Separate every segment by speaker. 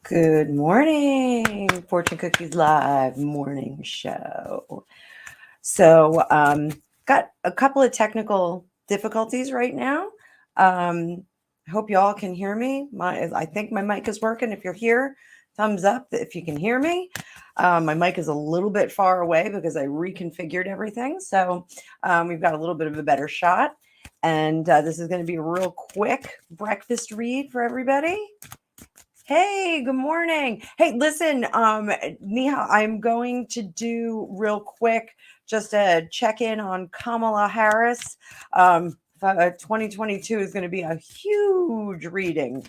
Speaker 1: Good morning, Fortune Cookies Live morning show. Got a couple of technical difficulties right now. I hope y'all can hear me. I think my mic is working. If you're here, thumbs up if you can hear me. My mic is a little bit far away because I reconfigured everything. We've got a little bit of a better shot. And this is going to be a real quick breakfast read for everybody. Hey, good morning. Hey, listen, Neha, I'm going to do real quick just a check in on Kamala Harris. 2022 is going to be a huge reading.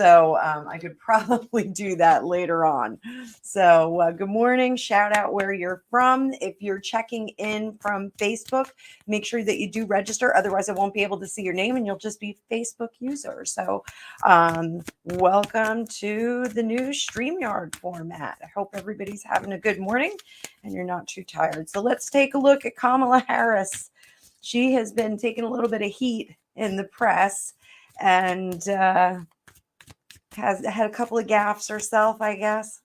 Speaker 1: I could probably do that later on. Good morning. Shout out where you're from. If you're checking in from Facebook, make sure that you do register. Otherwise, I won't be able to see your name and you'll just be Facebook user. Welcome to the new StreamYard format. I hope everybody's having a good morning and you're not too tired. So let's take a look at Kamala Harris. She has been taking a little bit of heat in the press and has had a couple of gaffes herself, I guess.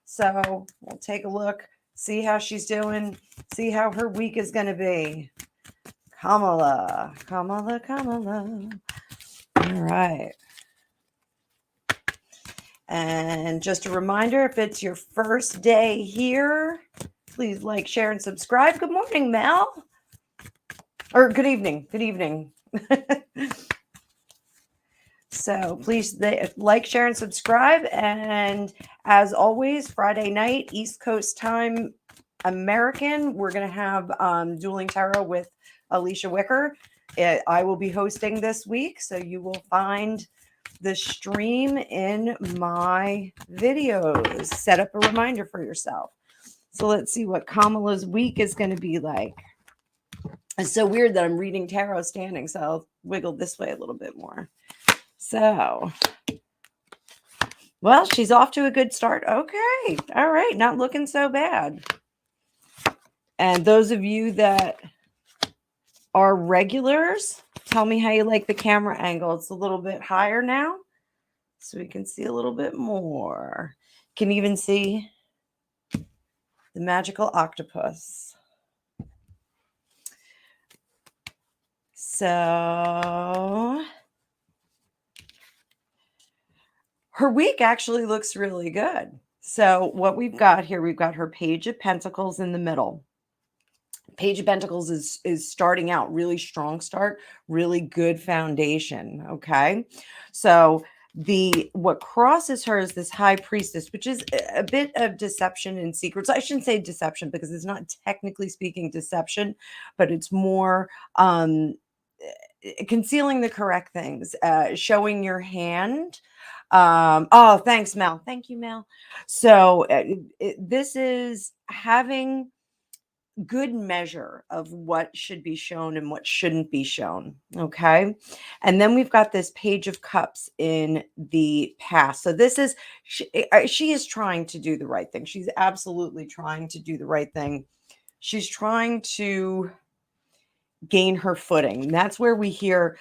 Speaker 1: So we'll take a look, see how she's doing, see how her week is going to be. Kamala. All right. And just a reminder, if it's your first day here, please like, share, and subscribe. Good morning, Mel. Or good evening. Good evening. So please like, share, and subscribe. And as always, Friday night, East Coast time, American, we're going to have Dueling Tarot with Alicia Wicker. I will be hosting this week, so you will find the stream in my videos. Set up a reminder for yourself. So let's see what Kamala's week is going to be like. It's so weird that I'm reading tarot standing, so I'll wiggle this way a little bit more. So, well, she's off to a good start. Okay. All right. Not looking so bad. And those of you that are regulars, tell me how you like the camera angle. It's a little bit higher now, so we can see a little bit more. Can even see the magical octopus. So her week actually looks really good. So what we've got here, we've got her Page of Pentacles in the middle. Page of Pentacles is starting out really strong start, really good foundation. Okay. So what crosses her is this High Priestess, which is a bit of deception and secrets. I shouldn't say deception because it's not technically speaking deception, but it's more concealing the correct things, showing your hand. Oh, thanks, Mel. Thank you, Mel. So this is having good measure of what should be shown and what shouldn't be shown. Okay. And then we've got this Page of Cups in the past. So this is, she is trying to do the right thing. She's absolutely trying to do the right thing. She's trying to gain her footing. That's where we hear,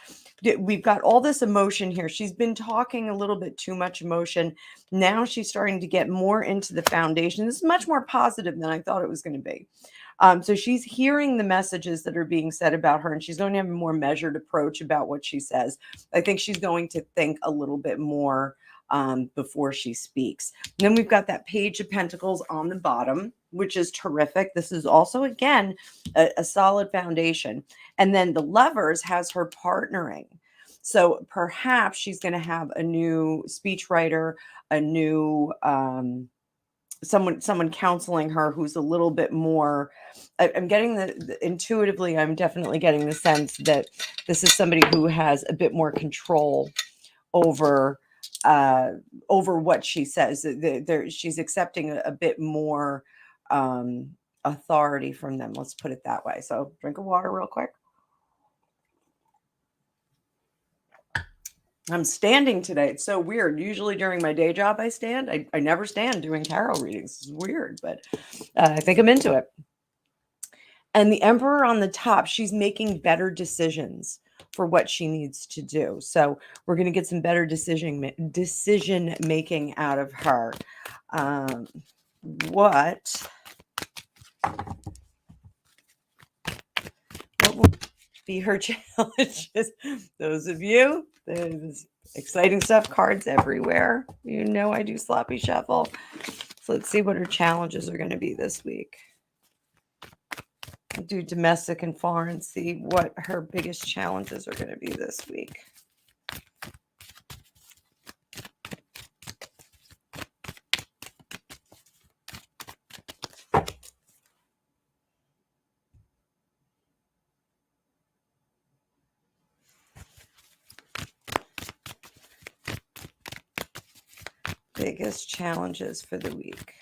Speaker 1: we've got all this emotion here. She's been talking a little bit too much emotion. Now she's starting to get more into the foundation. This is much more positive than I thought it was going to be. So she's hearing the messages that are being said about her, and she's going to have a more measured approach about what she says. I think she's going to think a little bit more before she speaks. And then we've got that Page of Pentacles on the bottom, which is terrific. This is also, again, a solid foundation. And then the Lovers has her partnering. So perhaps she's going to have a new speechwriter, a new someone counseling her who's a little bit more. I'm getting intuitively, I'm definitely getting the sense that this is somebody who has a bit more control over what she says. She's accepting a bit more authority from them. Let's put it that way. So drink of water real quick. I'm standing today. It's so weird. Usually during my day job, I stand. I never stand doing tarot readings. It's weird, but I think I'm into it. And the Emperor on the top, she's making better decisions. for what she needs to do. So we're going to get some better decision making out of her. What will be her challenges? Those of you, there's exciting stuff, cards everywhere. You know I do sloppy shuffle. So let's see what her challenges are going to be this week. I'll do domestic and foreign, see what her biggest challenges are going to be this week. Biggest challenges for the week.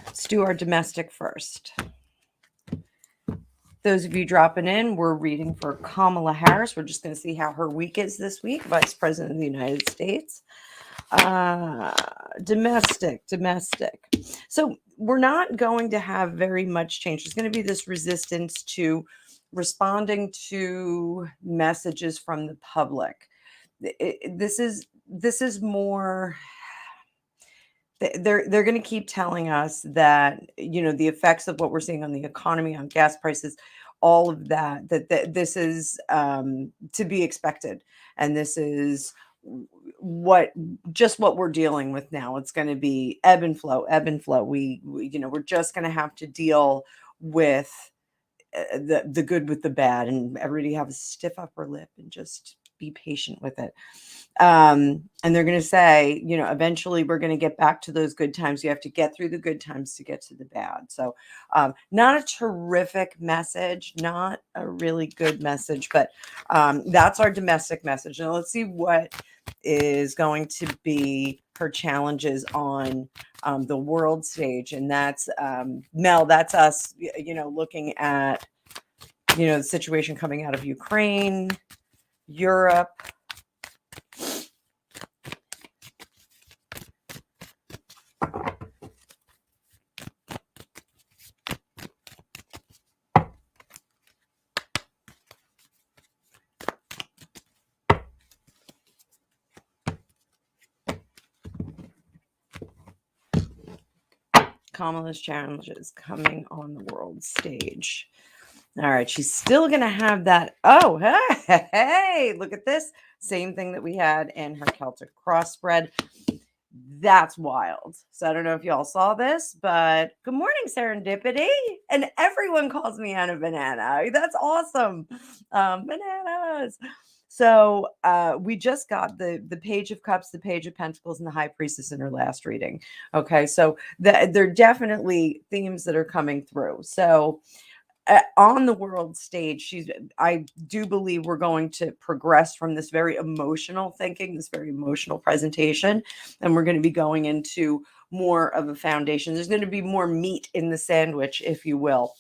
Speaker 1: Let's do our domestic first. Those of you dropping in, we're reading for Kamala Harris. We're just going to see how her week is this week, Vice President of the United States. Domestic. So we're not going to have very much change. There's going to be this resistance to responding to messages from the public. This is more. They're going to keep telling us that, you know, the effects of what we're seeing on the economy, on gas prices, all of that this is to be expected, and this is what we're dealing with now. It's going to be ebb and flow. We you know, we're just going to have to deal with the good with the bad, and everybody have a stiff upper lip and just be patient with it. And they're going to say, you know, eventually we're going to get back to those good times. You have to get through the good times to get to the bad. So not a terrific message, not a really good message, but that's our domestic message. Now let's see what is going to be her challenges on the world stage. And that's Mel, that's us, you know, looking at, you know, the situation coming out of Ukraine, Europe. Kamala's challenges coming on the world stage. All right, she's still going to have that. Oh, hey, look at this. Same thing that we had in her Celtic cross spread. That's wild. So I don't know if y'all saw this, but good morning, Serendipity. And everyone calls me Anna Banana. That's awesome. Bananas. So we just got the Page of Cups, the Page of Pentacles, and the High Priestess in her last reading. Okay, so there are definitely themes that are coming through. So on the world stage, I do believe we're going to progress from this very emotional thinking, this very emotional presentation, and we're going to be going into more of a foundation. There's going to be more meat in the sandwich, if you will,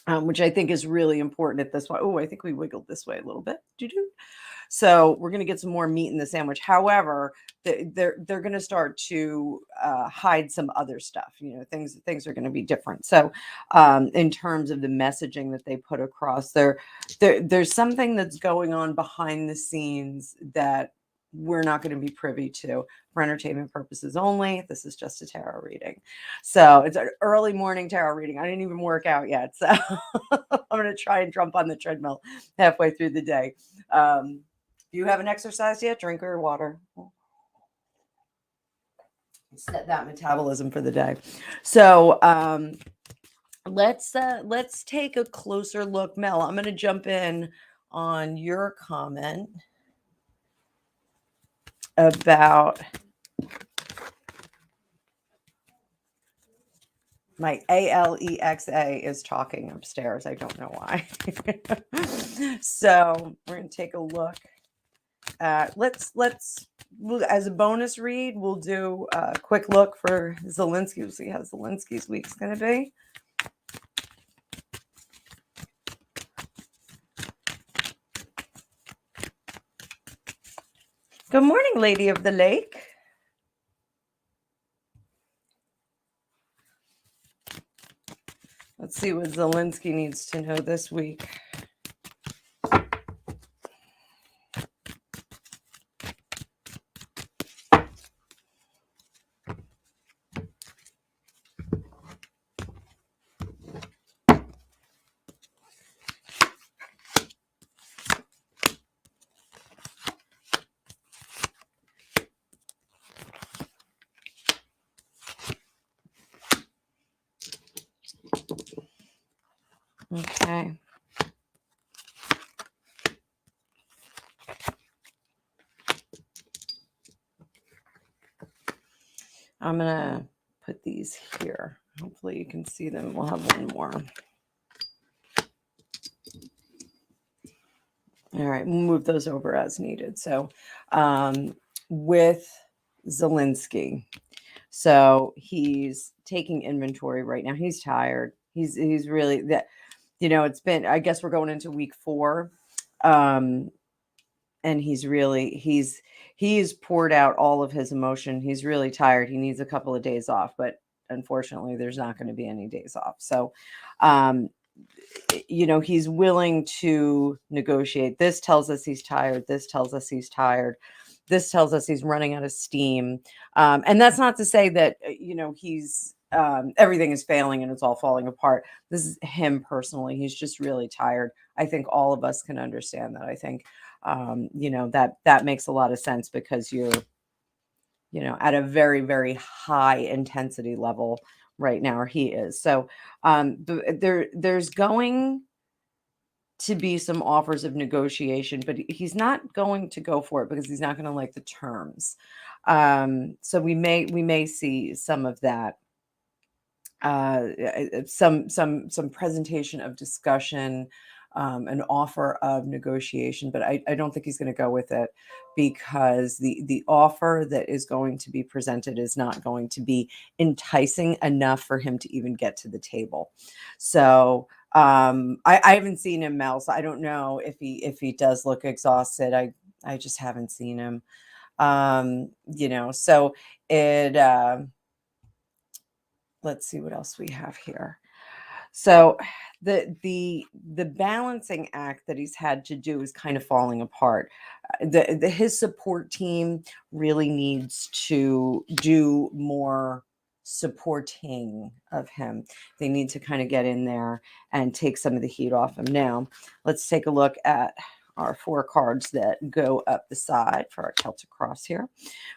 Speaker 1: which I think is really important at this point. Oh, I think we wiggled this way a little bit. So we're going to get some more meat in the sandwich. However, they're going to start to hide some other stuff. You know, things are going to be different. So in terms of the messaging that they put across, there's something that's going on behind the scenes that we're not going to be privy to for entertainment purposes only. This is just a tarot reading. So it's an early morning tarot reading. I didn't even work out yet. So I'm going to try and jump on the treadmill halfway through the day. Do you haven't exercised yet? Drink your water. Set that metabolism for the day. So let's take a closer look. Mel, I'm going to jump in on your comment about my Alexa is talking upstairs. I don't know why. So we're going to take a look. Let's as a bonus read, we'll do a quick look for Zeminski. We'll see how Zeminski's week's going to be. Good morning, Lady of the Lake. see what Zeminski needs to know this week. Okay. I'm going to put these here. Hopefully you can see them. We'll have one more. All right, we'll move those over as needed. So with Zeminski, so he's taking inventory right now. He's tired. He's really that, it's been, I guess we're going into week 4. And he's poured out all of his emotion. He's really tired. He needs a couple of days off, but unfortunately there's not going to be any days off. So, he's willing to negotiate. This tells us he's tired. This tells us he's tired. This tells us he's running out of steam. And that's not to say that, he's, everything is failing and it's all falling apart. This is him personally. He's just really tired. I think all of us can understand that. I think, that makes a lot of sense because you're, at a very, very high intensity level right now, or he is. So there's going to be some offers of negotiation, but he's not going to go for it because he's not going to like the terms. So we may see some of that, some presentation of discussion, an offer of negotiation, but I don't think he's going to go with it because the offer that is going to be presented is not going to be enticing enough for him to even get to the table. So I haven't seen him, Mel, so I don't know if he does look exhausted. I just haven't seen him. So it let's see what else we have here. So the balancing act that he's had to do is kind of falling apart. His support team really needs to do more supporting of him. They need to kind of get in there and take some of the heat off him. Now, let's take a look at our 4 cards that go up the side for our Celtic cross here.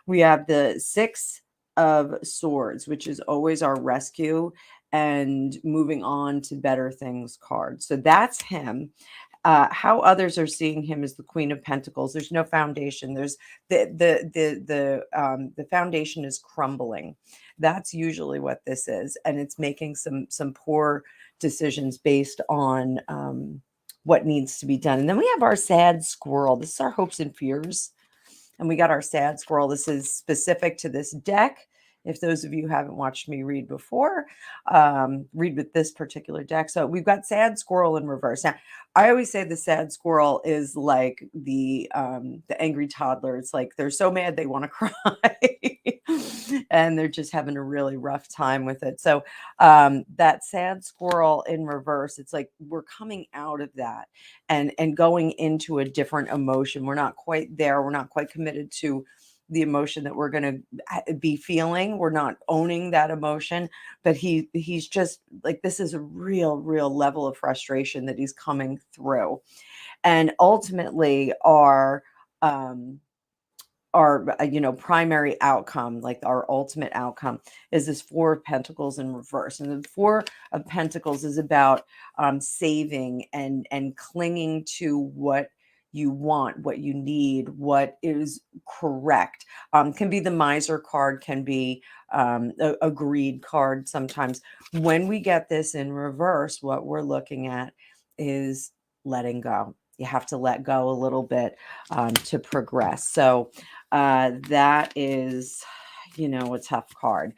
Speaker 1: We have the 6 of Swords, which is always our rescue and moving on to better things card. So that's him. How others are seeing him as the Queen of Pentacles. There's no foundation. There's the foundation is crumbling. That's usually what this is, and it's making some poor decisions based on what needs to be done. And then we have our sad squirrel. This is our hopes and fears. And we got our sad squirrel. This is specific to this deck. If those of you haven't watched me read before, read with this particular deck. So we've got sad squirrel in reverse. Now, I always say the sad squirrel is like the angry toddler. It's like they're so mad they want to cry, and they're just having a really rough time with it. So that sad squirrel in reverse, it's like we're coming out of that and going into a different emotion. We're not quite there. We're not quite committed to the emotion that we're going to be feeling. We're not owning that emotion, but he's just like, this is a real level of frustration that he's coming through. And ultimately our primary outcome, like our ultimate outcome, is this 4 of Pentacles in reverse. And the 4 of Pentacles is about saving and clinging to what you want, what you need, what is correct. Can be the miser card, can be a greed card sometimes. When we get this in reverse, what we're looking at is letting go. You have to let go a little bit to progress. So that is, a tough card.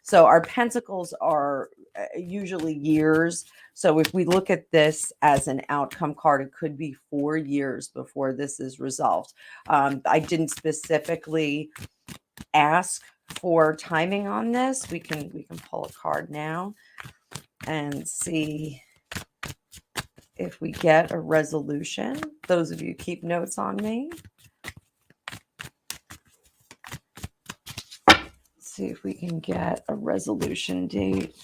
Speaker 1: So our pentacles are usually years. So if we look at this as an outcome card, it could be 4 years before this is resolved. I didn't specifically ask for timing on this. We can pull a card now. and see if we get a resolution. Those of you keep notes on me. See if we can get a resolution date.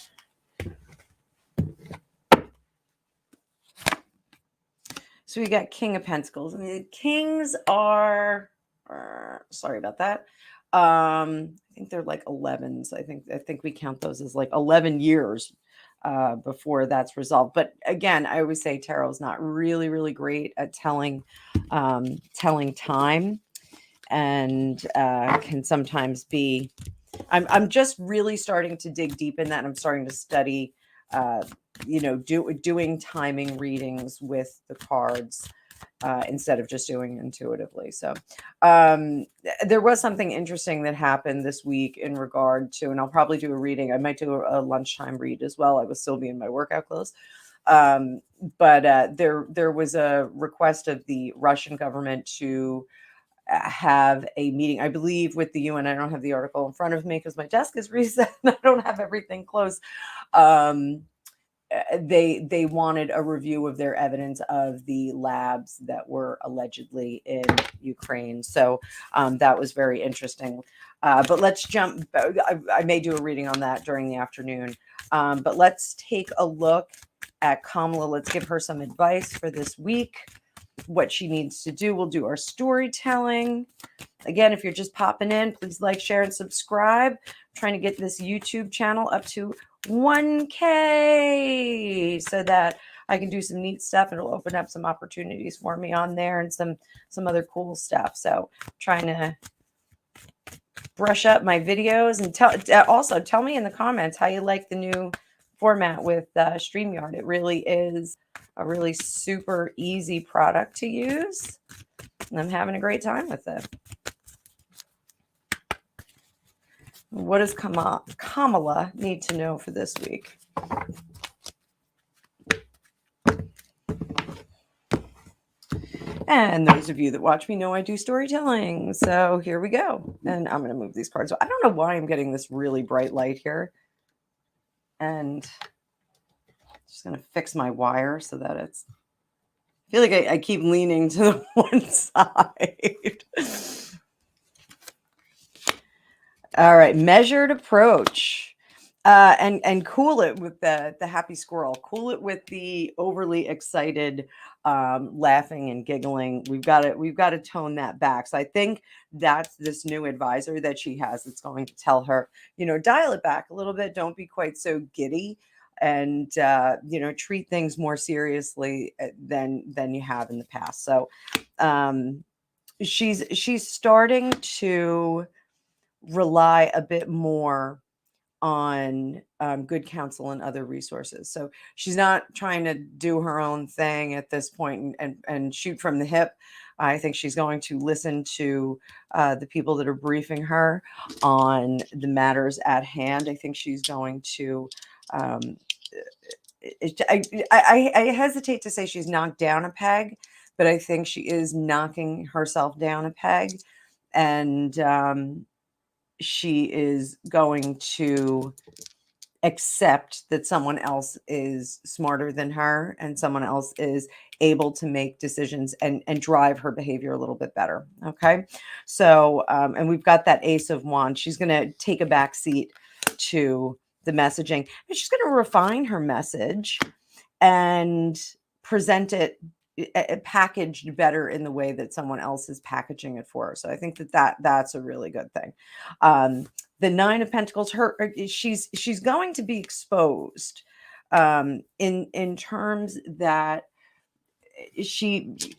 Speaker 1: So we got King of Pentacles. I mean, the Kings are, sorry about that. I think they're like 11s. I think we count those as like 11 years before that's resolved. But again, I always say tarot is not really, really great at telling time, and can sometimes be. I'm just really starting to dig deep in that. And I'm starting to study, doing timing readings with the cards instead of just doing intuitively. So there was something interesting that happened this week in regard to, and I'll probably do a reading. I might do a lunchtime read as well. I will still be in my workout clothes. But there was a request of the Russian government to have a meeting, I believe, with the UN. I don't have the article in front of me because my desk is reset and I don't have everything close. They wanted a review of their evidence of the labs that were allegedly in Ukraine. So that was very interesting. But let's jump. I may do a reading on that during the afternoon. But let's take a look at Kamala. Let's give her some advice for this week, what she needs to do. We'll do our storytelling. Again, if you're just popping in, please like, share, and subscribe. I'm trying to get this YouTube channel up to 1K so that I can do some neat stuff. It'll open up some opportunities for me on there and some other cool stuff. So trying to brush up my videos, and tell me in the comments how you like the new format with StreamYard. It really is a really super easy product to use, and I'm having a great time with it. What does Kamala need to know for this week? And those of you that watch me know I do storytelling. So here we go. And I'm going to move these cards. I don't know why I'm getting this really bright light here. And just going to fix my wire so that it's, I feel like I keep leaning to the one side. All right, measured approach. And cool it with the happy squirrel. Cool it with the overly excited laughing and giggling. We've got to tone that back. So I think that's this new advisor that she has that's going to tell her, dial it back a little bit. Don't be quite so giddy, and treat things more seriously than you have in the past. So she's starting to rely a bit more on good counsel and other resources. So she's not trying to do her own thing at this point and shoot from the hip. I think she's going to listen to the people that are briefing her on the matters at hand. I think she's going to, I hesitate to say she's knocked down a peg, but I think she is knocking herself down a peg. And she is going to accept that someone else is smarter than her and someone else is able to make decisions and drive her behavior a little bit better. Okay. So, and we've got that Ace of Wands. She's going to take a back seat to the messaging, and she's going to refine her message and present it packaged better in the way that someone else is packaging it for her. So I think that's a really good thing. The Nine of Pentacles, she's going to be exposed in terms that she's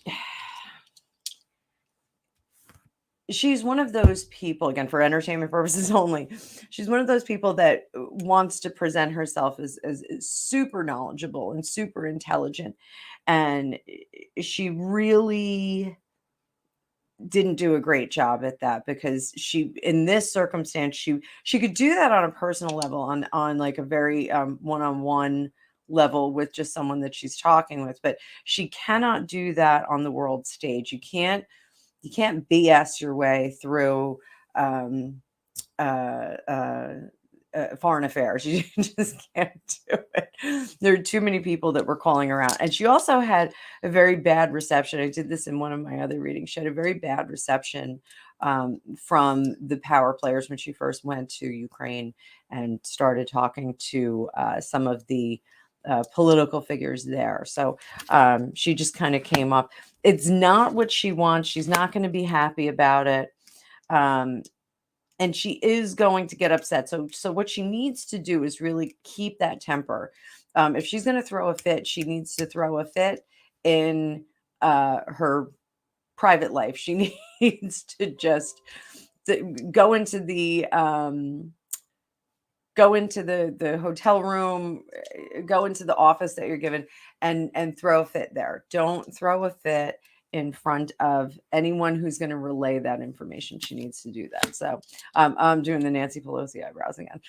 Speaker 1: one of those people, again, for entertainment purposes only, she's one of those people that wants to present herself as super knowledgeable and super intelligent. And she really didn't do a great job at that, because in this circumstance, she could do that on a personal level, on like a very one-on-one level with just someone that she's talking with, but she cannot do that on the world stage. You can't BS your way through foreign affairs. You just can't do it. There are too many people that were calling her out. And she also had a very bad reception. I did this in one of my other readings. She had a very bad reception from the power players when she first went to Ukraine and started talking to some of the political figures there. So she just kind of came up. It's not what she wants. She's not going to be happy about it. And she is going to get upset. So what she needs to do is really keep that temper. If she's going to throw a fit, she needs to throw a fit in her private life. She needs to just go into the hotel room, go into the office that you're given, and throw a fit there. Don't throw a fit in front of anyone who's going to relay that information. She needs to do that. So I'm doing the Nancy Pelosi eyebrows again.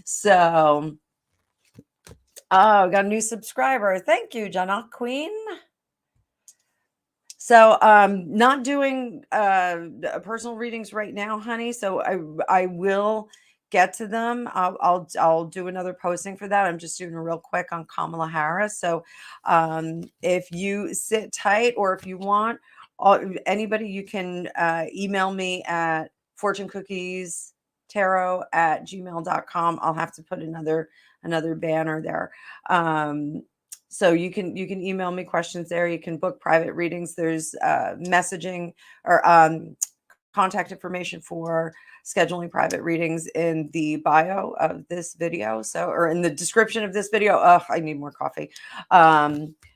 Speaker 1: So, oh, got a new subscriber. Thank you, Jana Queen. So not doing personal readings right now, honey. So I will get to them. I'll do another posting for that. I'm just doing a real quick on Kamala Harris. So if you sit tight, or if you want, anybody, you can email me at fortunecookiestarot@gmail.com. I'll have to put another banner there. So you can email me questions there. You can book private readings. There's messaging or contact information for scheduling private readings in the bio of this video. So, or in the description of this video. Oh, I need more coffee.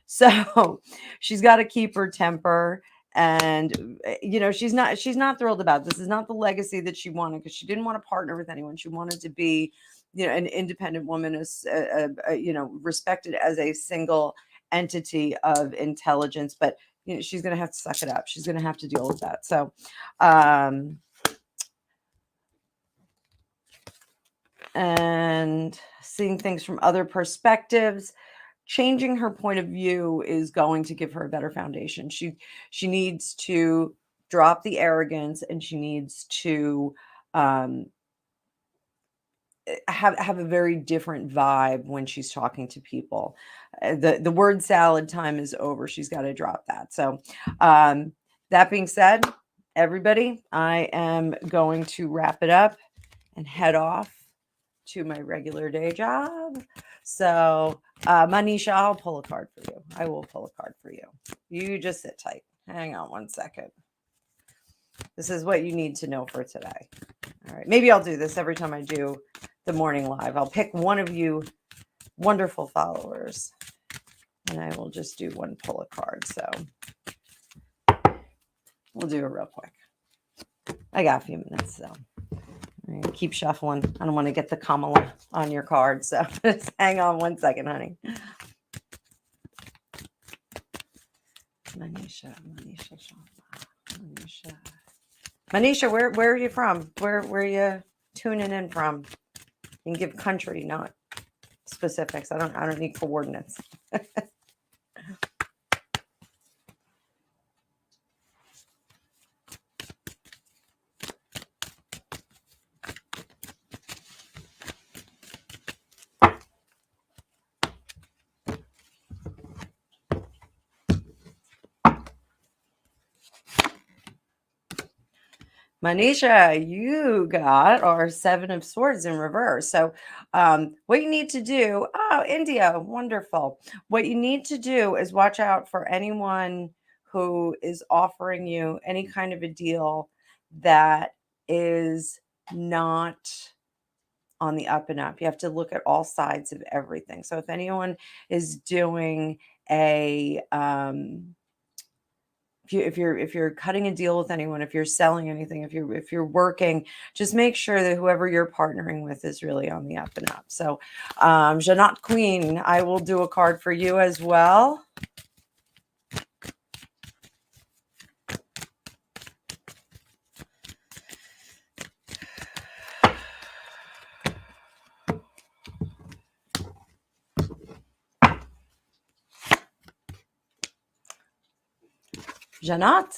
Speaker 1: So she's got to keep her temper. And she's not thrilled about this. Is not the legacy that she wanted, because she didn't want to partner with anyone. She wanted to be an independent woman, is respected as a single entity of intelligence. But she's going to have to suck it up. She's going to have to deal with that. So and seeing things from other perspectives, changing her point of view is going to give her a better foundation. She needs to drop the arrogance, and she needs to have a very different vibe when she's talking to people. The word salad time is over. She's got to drop that. So that being said, everybody, I am going to wrap it up and head off to my regular day job. So Manisha, I'll pull a card for you. I will pull a card for you. You just sit tight. Hang on one second. This is what you need to know for today. All right. Maybe I'll do this every time I do the morning live. I'll pick one of you wonderful followers, and I will just do one pull a card. So we'll do it real quick. I got a few minutes, so I'm gonna keep shuffling. I don't want to get the Kamala on your card, so just hang on one second, honey. Manisha, where are you from? Where are you tuning in from? You can give country, not specifics. I don't need coordinates. Manisha, you got our Seven of Swords in reverse. So what you need to do, India, wonderful. What you need to do is watch out for anyone who is offering you any kind of a deal that is not on the up and up. You have to look at all sides of everything. So if anyone is doing a if you're cutting a deal with anyone, if you're selling anything, if you're working, just make sure that whoever you're partnering with is really on the up and up. So Janot Queen, I will do a card for you as well. Janot,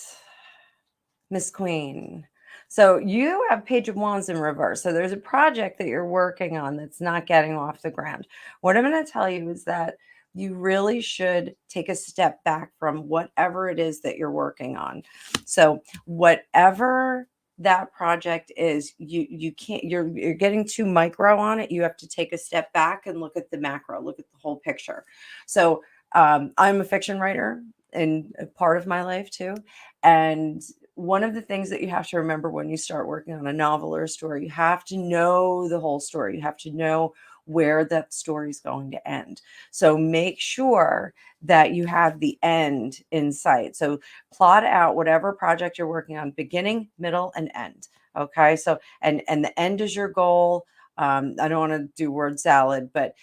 Speaker 1: Miss Queen. So you have Page of Wands in reverse. So there's a project that you're working on that's not getting off the ground. What I'm going to tell you is that you really should take a step back from whatever it is that you're working on. So whatever that project is, you can't, you're getting too micro on it. You have to take a step back and look at the macro, look at the whole picture. So I'm a fiction writer in a part of my life too. And one of the things that you have to remember when you start working on a novel or a story, you have to know the whole story. You have to know where that story is going to end. So make sure that you have the end in sight. So plot out whatever project you're working on, beginning, middle, and end. Okay. So and the end is your goal. I don't want to do word salad, but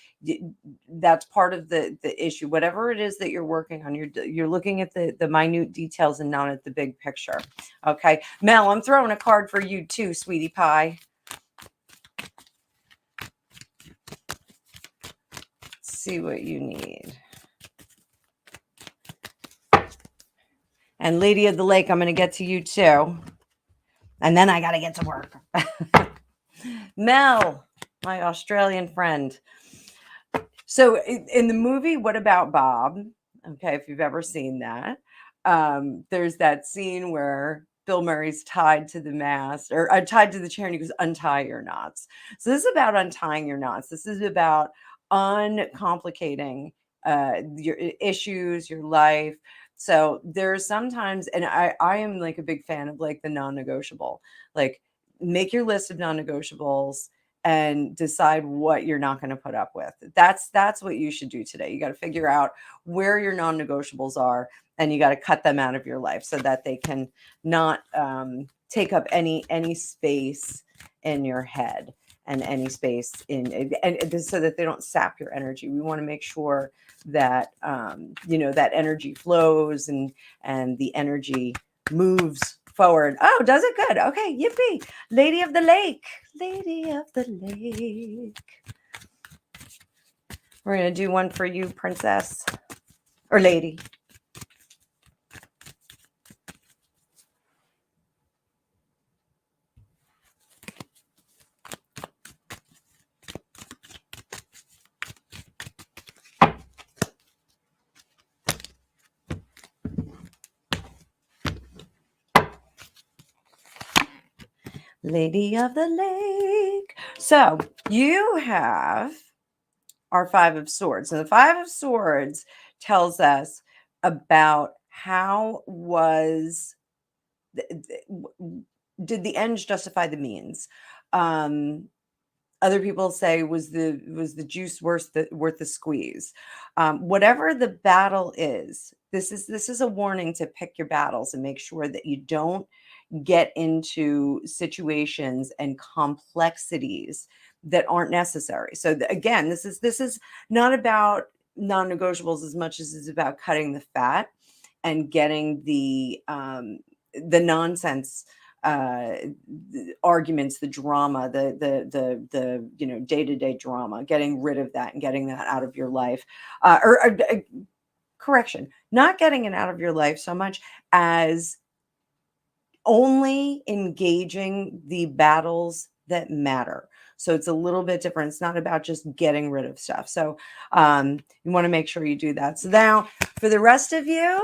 Speaker 1: that's part of the issue. Whatever it is that you're working on, you're looking at the minute details and not at the big picture. Okay, Mel, I'm throwing a card for you too, sweetie pie. Let's see what you need. And Lady of the Lake, I'm going to get to you too. And then I got to get to work. Mel, my Australian friend. So in the movie, What About Bob? Okay, if you've ever seen that, there's that scene where Bill Murray's tied to the mast or tied to the chair and he goes, untie your knots. So this is about untying your knots. This is about uncomplicating your issues, your life. So there's sometimes, and I am like a big fan of like the non-negotiable, like make your list of non-negotiables and decide what you're not going to put up with. That's what you should do today. You got to figure out where your non-negotiables are and you got to cut them out of your life so that they can not take up any space in your head and any space in and so that they don't sap your energy. We want to make sure that that energy flows and the energy moves forward. Oh, does it? Good. Okay, yippee. Lady of the Lake. Lady of the Lake. We're going to do one for you, princess or lady. Lady of the Lake. So you have our Five of Swords. And the Five of Swords tells us about how did the ends justify the means? Other people say was the juice worth the squeeze. Whatever the battle is, this is a warning to pick your battles and make sure that you don't get into situations and complexities that aren't necessary. So again, this is not about non-negotiables as much as it's about cutting the fat and getting the nonsense arguments, the drama, the day-to-day drama, getting rid of that and getting that out of your life. Correction, not getting it out of your life so much as only engaging the battles that matter. So it's a little bit different. It's not about just getting rid of stuff. So you want to make sure you do that. So now for the rest of you,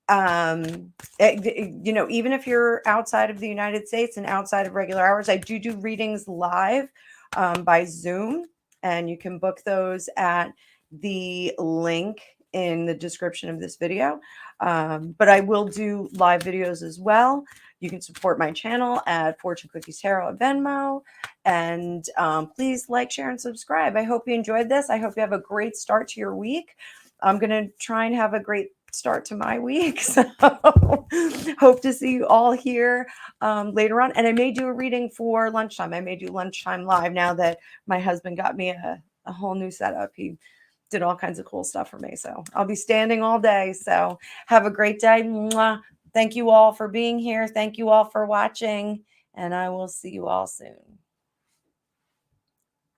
Speaker 1: even if you're outside of the United States and outside of regular hours, I do readings live by Zoom, and you can book those at the link in the description of this video. But I will do live videos as well. You can support my channel at Fortune Cookies Tarot at Venmo. And please like, share, and subscribe. I hope you enjoyed this. I hope you have a great start to your week. I'm going to try and have a great start to my week. So hope to see you all here later on. And I may do a reading for lunchtime. I may do lunchtime live now that my husband got me a whole new setup. He did all kinds of cool stuff for me. So I'll be standing all day. So have a great day. Mwah. Thank you all for being here. Thank you all for watching. And I will see you all soon.